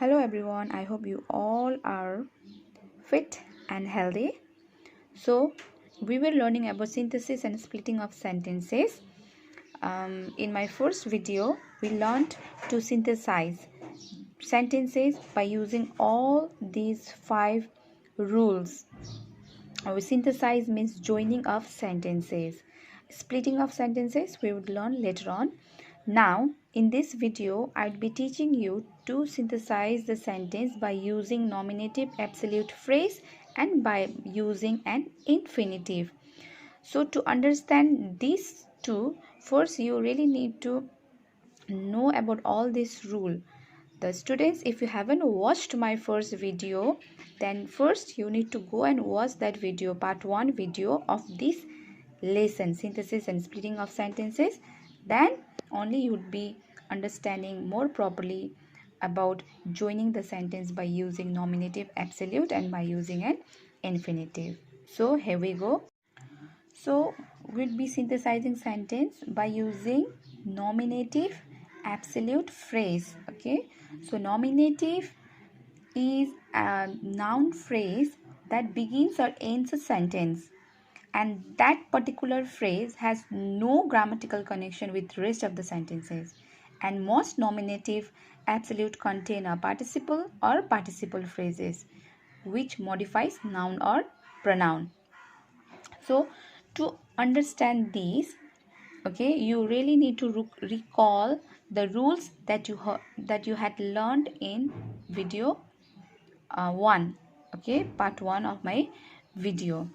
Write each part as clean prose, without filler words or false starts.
Hello everyone, I hope you all are fit and healthy. So we were learning about synthesis and splitting of sentences. In my first video, we learned to synthesize sentences by using all these 5 rules. Synthesize means joining of sentences. Splitting of sentences we would learn later on. Now, in this video, I'd be teaching you to synthesize the sentence by using nominative absolute phrase and by using an infinitive. So, to understand these two, first you really need to know about all this rule. The students, if you haven't watched my first video, then first you need to go and watch that video, part 1 video of this lesson, synthesis and splitting of sentences. Then only you would be understanding more properly about joining the sentence by using nominative absolute and by using an infinitive. So here we go. So we'll be synthesizing sentence by using nominative absolute phrase. Okay, so nominative is a noun phrase that begins or ends a sentence, and that particular phrase has no grammatical connection with rest of the sentences. And most nominative absolute contain a participle or participle phrases which modifies noun or pronoun. So to understand these, okay, you really need to recall the rules that you had learned in video 1, okay, part 1 of my video.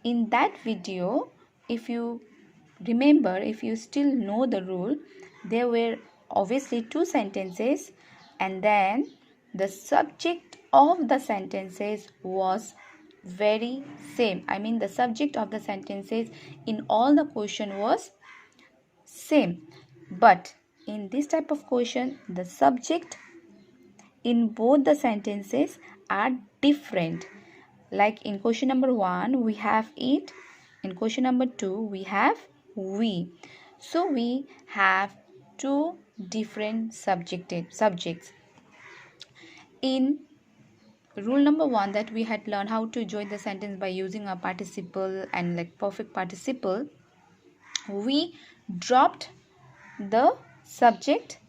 In that video, if you remember, if you still know the rule, there were obviously 2 sentences, and then the subject of the sentences was very same. I mean, the subject of the sentences in all the question was same, but in this type of question, the subject in both the sentences are different. Like in question number 1 we have it, in question number 2 we have we. So we have 2 different subjects. In rule number 1 that we had learned how to join the sentence by using a participle and like perfect participle, we dropped the subject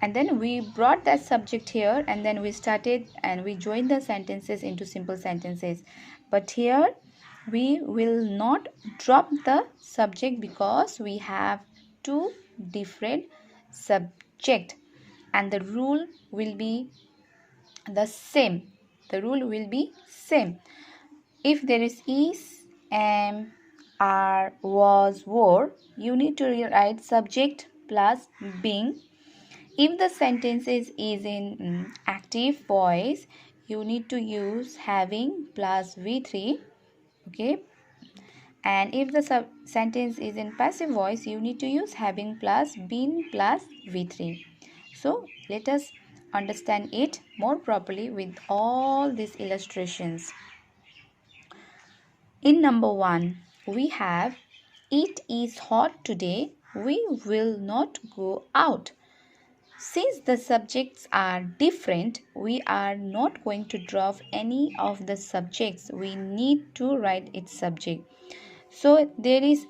and then we brought that subject here, and then we started and we joined the sentences into simple sentences. But here we will not drop the subject because we have 2 different subject, and the rule will be the same. The rule will be same. If there is am, are, was, were, you need to rewrite subject plus being. If the sentence is in active voice, you need to use having plus V3, okay. And if the sentence is in passive voice, you need to use having plus been plus V3. So let us understand it more properly with all these illustrations. In number 1, we have it is hot today, we will not go out. Since the subjects are different, we are not going to drop any of the subjects. We need to write its subject. So there is,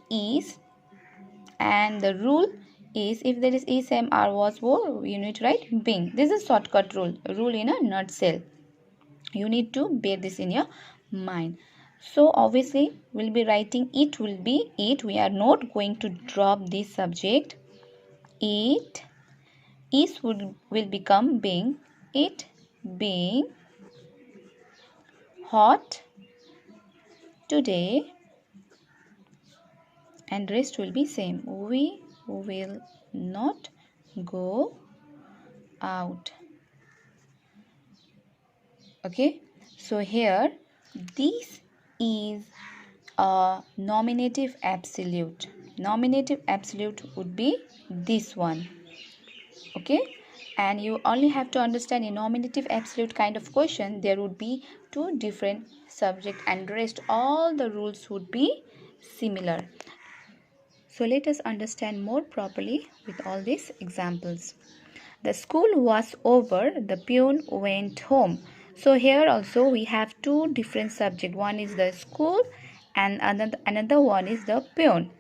and the rule is if there is, am, are, was, were, you need to write being. This is a shortcut rule in a nutshell. You need to bear this in your mind. So obviously we'll be writing it will be it. We are not going to drop this subject. It is will become being, it being hot today, and rest will be same. We will not go out. Okay, so here this is a nominative absolute. Nominative absolute would be this one. Okay, and you only have to understand in nominative absolute kind of question there would be 2 different subject, and rest all the rules would be similar. So let us understand more properly with all these examples. The school was over, the peon went home. So here also we have two different subjects. One is the school and another one is the peon.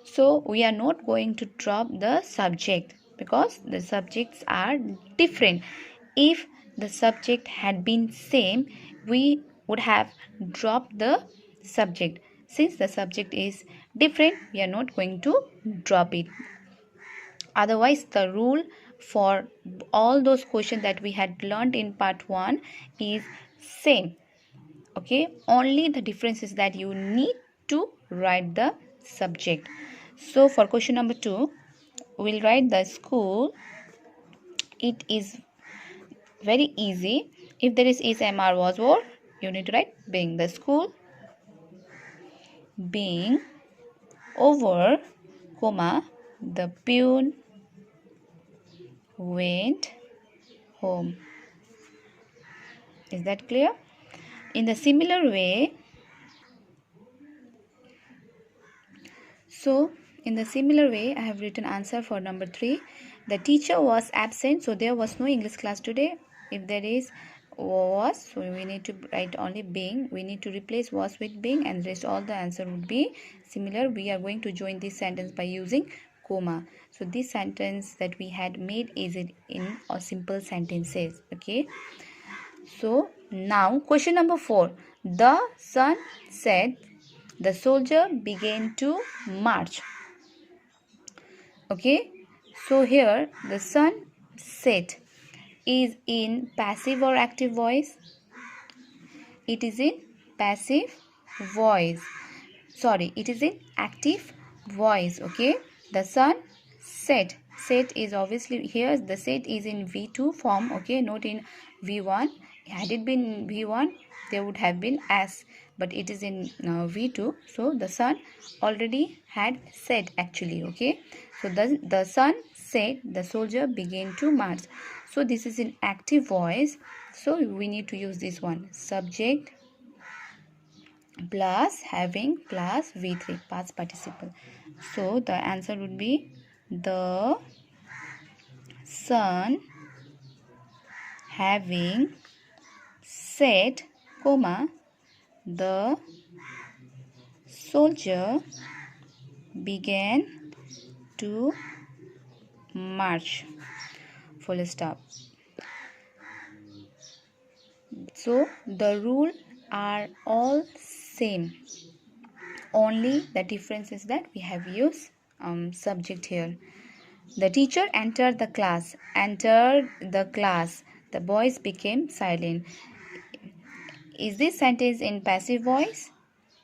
So we are not going to drop the subject because the subjects are different. If the subject had been same, we would have dropped the subject. Since the subject is different, we are not going to drop it. Otherwise, the rule for all those questions that we had learned in part 1 is same. Okay, only the difference is that you need to write the subject. So for question number 2, we'll write the school. It is very easy. If there is MR was or, you need to write being. The school being over, comma, the peon went home. Is that clear? In the similar way, I have written answer for number 3. The teacher was absent, so there was no English class today. If there is was, so we need to write only being. We need to replace was with being, and rest all the answer would be similar. We are going to join this sentence by using comma. So this sentence that we had made is it in a simple sentences. Okay. So now question number 4. The sun set, the soldier began to march. Okay, so here the sun set is in passive or active voice? It is in passive voice. Sorry, it is in active voice. Okay, the sun set. Set is obviously here. The set is in V2 form. Okay, not in V1. Had it been V1, there would have been S, but it is in V2. So the sun already had set actually. Okay, so the sun set, the soldier began to march. So this is in active voice. So we need to use this one, subject plus having plus V3, past participle. So the answer would be the sun having set, comma, the soldier began to march, full stop. So the rule are all same, only the difference is that we have used subject here. The teacher entered the class. The boys became silent. Is this sentence in passive voice?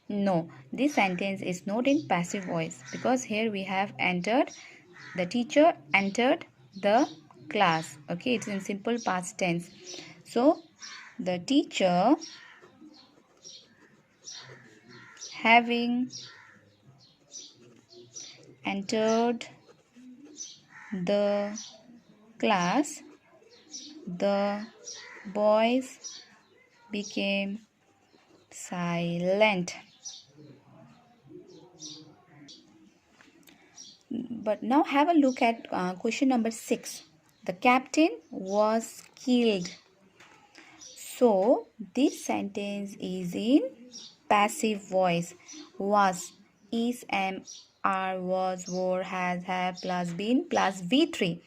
No, this sentence is not in passive voice because here we have entered. The teacher entered the class. Okay, it's in simple past tense. So the teacher having entered the class, the boys became silent. But now have a look at question number 6. The captain was killed. So this sentence is in passive voice. Was, is, am, are, was, were, has, have, plus been, plus V3.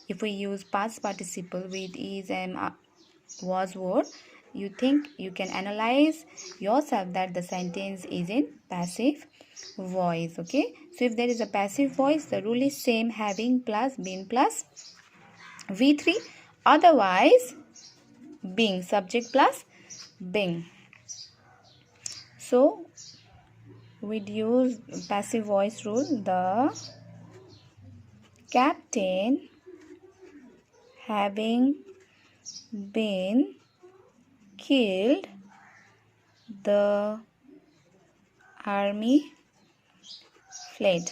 If we use past participle with is, am, was, were, you think you can analyze yourself that the sentence is in passive voice. Okay, so if there is a passive voice, the rule is same, having plus been plus V3. Otherwise, being, subject plus being. So we'd use passive voice rule. The captain having been killed, the army fled.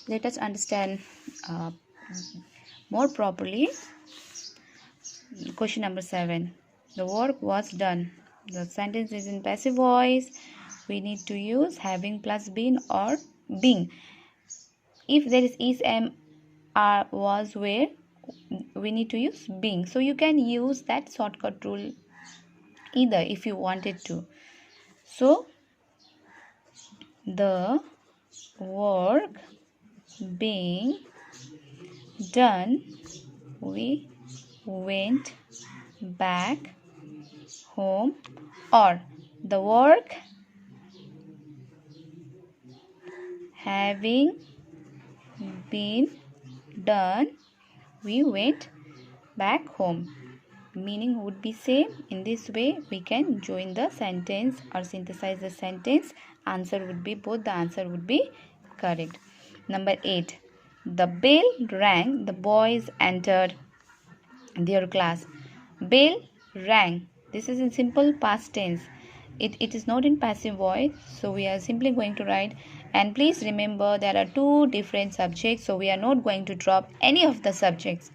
Let us understand more properly. Question number 7. The work was done. The sentence is in passive voice. We need to use having plus been or being. If there is am, are, was, where, we need to use being. So you can use that shortcut rule either if you wanted to. So the work being done, we went back home, or the work having been done, we went back home. Meaning would be same. In this way we can join the sentence or synthesize the sentence. Answer would be both the answer would be correct. Number 8. The bell rang, the boys entered their class. Bell rang. This is in simple past tense. It is not in passive voice. So we are simply going to write. And please remember there are two different subjects. So we are not going to drop any of the subjects.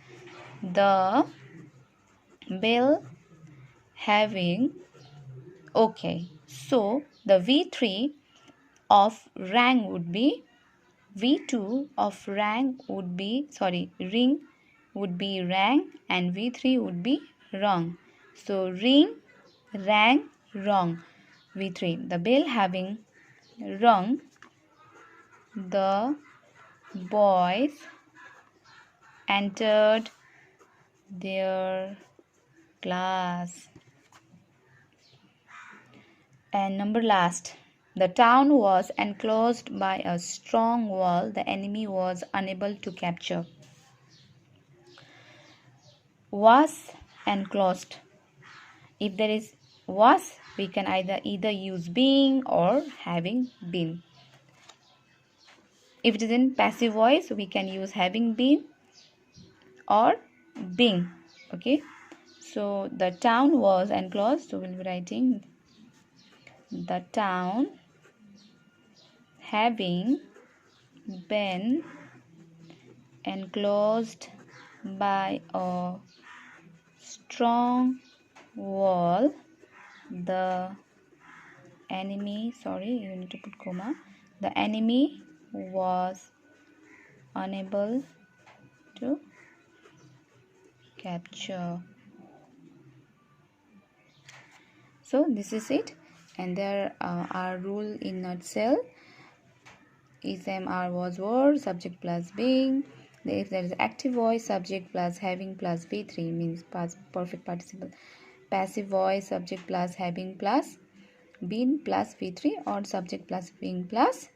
The bell having. Okay. So the V3 of rang would be. V2 of rang would be. Ring would be rang, and V3 would be wrong. So ring, rang, wrong. V3. The bell having rung, the boys entered their class. And number last. The town was enclosed by a strong wall the enemy was unable to capture. Was enclosed. If there is was, we can either use being or having been. If it is in passive voice, we can use having been or being. Okay. So the town was enclosed. So we'll be writing the town having been enclosed by a strong wall, the enemy, you need to put comma, the enemy was unable to capture. So this is it, and there our rule in nutshell is am, are, was, were, subject plus being. If there is active voice, subject plus having plus V3 means perfect participle. Passive voice, subject plus having plus been plus V3, or subject plus being plus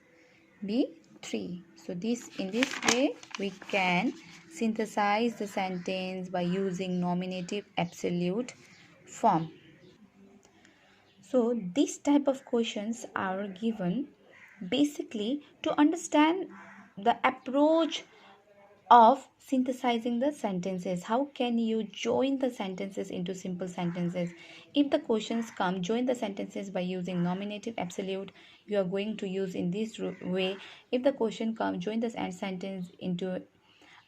B3. So in this way we can synthesize the sentence by using nominative absolute form. So these type of questions are given basically to understand the approach of synthesizing the sentences. How can you join the sentences into simple sentences? If the questions come, join the sentences by using nominative absolute, you are going to use in this way. If the question comes, join the sentence into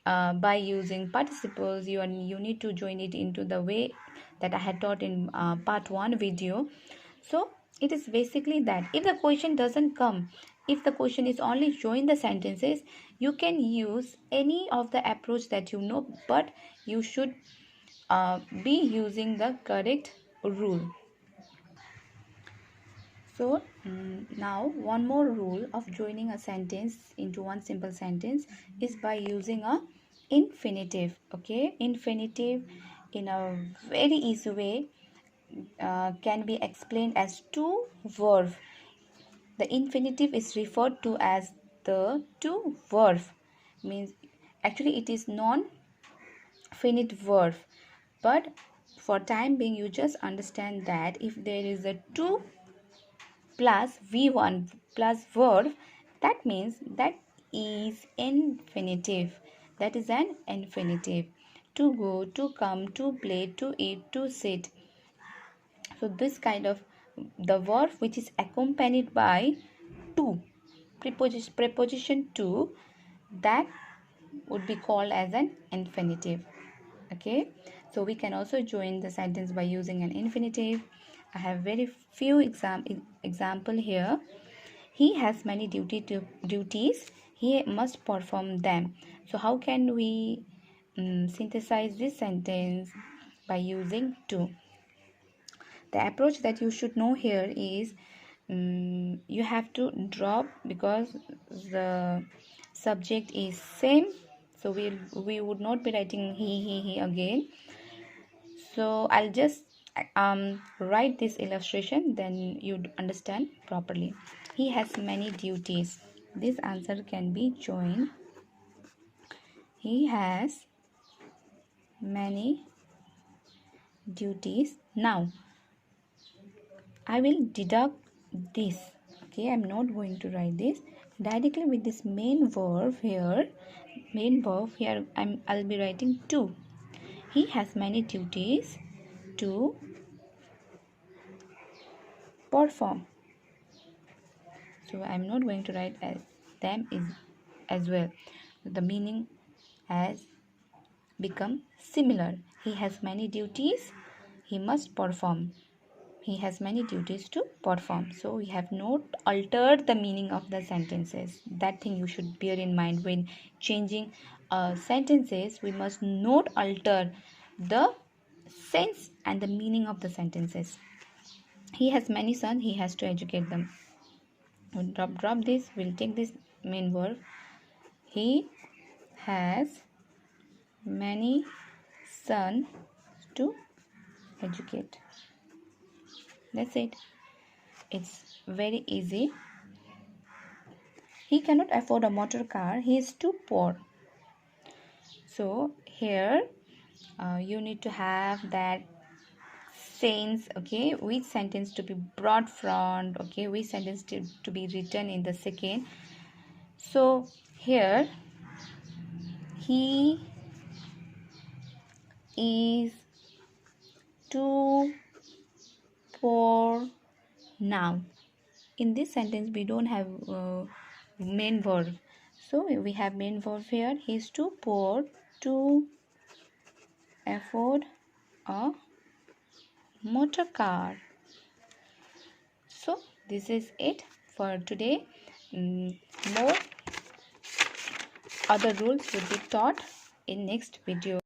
by using participles, you need to join it into the way that I had taught in part 1 video. So it is basically that. If the question doesn't come, if the question is only join the sentences, you can use any of the approach that you know, but you should be using the correct rule. So now one more rule of joining a sentence into one simple sentence is by using a infinitive. Okay, infinitive in a very easy way can be explained as to verb. The infinitive is referred to as the to verb, means actually it is non-finite verb, but for time being you just understand that if there is a to plus v1 plus verb, that means that is infinitive. That is an infinitive. To go, to come, to play, to eat, to sit. So this kind of the verb which is accompanied by to, preposition to, that would be called as an infinitive. Okay, so we can also join the sentence by using an infinitive. I have very few example here. He has many duties. he must perform them. So how can we synthesize this sentence? By using to. The approach that you should know here is you have to drop, because the subject is same, so we would not be writing he again. So I'll just write this illustration, then you'd understand properly. He has many duties. This answer can be joined. He has many duties. Now I will deduct this. Okay, I'm not going to write this directly with this main verb here. I'll be writing to. He has many duties to perform. So I'm not going to write them as well. The meaning has become similar. He has many duties. He must perform. He has many duties to perform. So we have not altered the meaning of the sentences. That thing you should bear in mind when changing sentences. We must not alter the sense and the meaning of the sentences. He has many sons. He has to educate them. We'll drop this. We'll take this main verb. He has many sons to educate. That's it. It's very easy. He cannot afford a motor car. He is too poor. So here you need to have that sense. Okay, which sentence to be brought front. Okay, which sentence to be written in the second. So here he is too poor now. In this sentence we don't have main verb, so we have main verb here. He is too poor to afford a motor car. So this is it for today. More other rules will be taught in next video.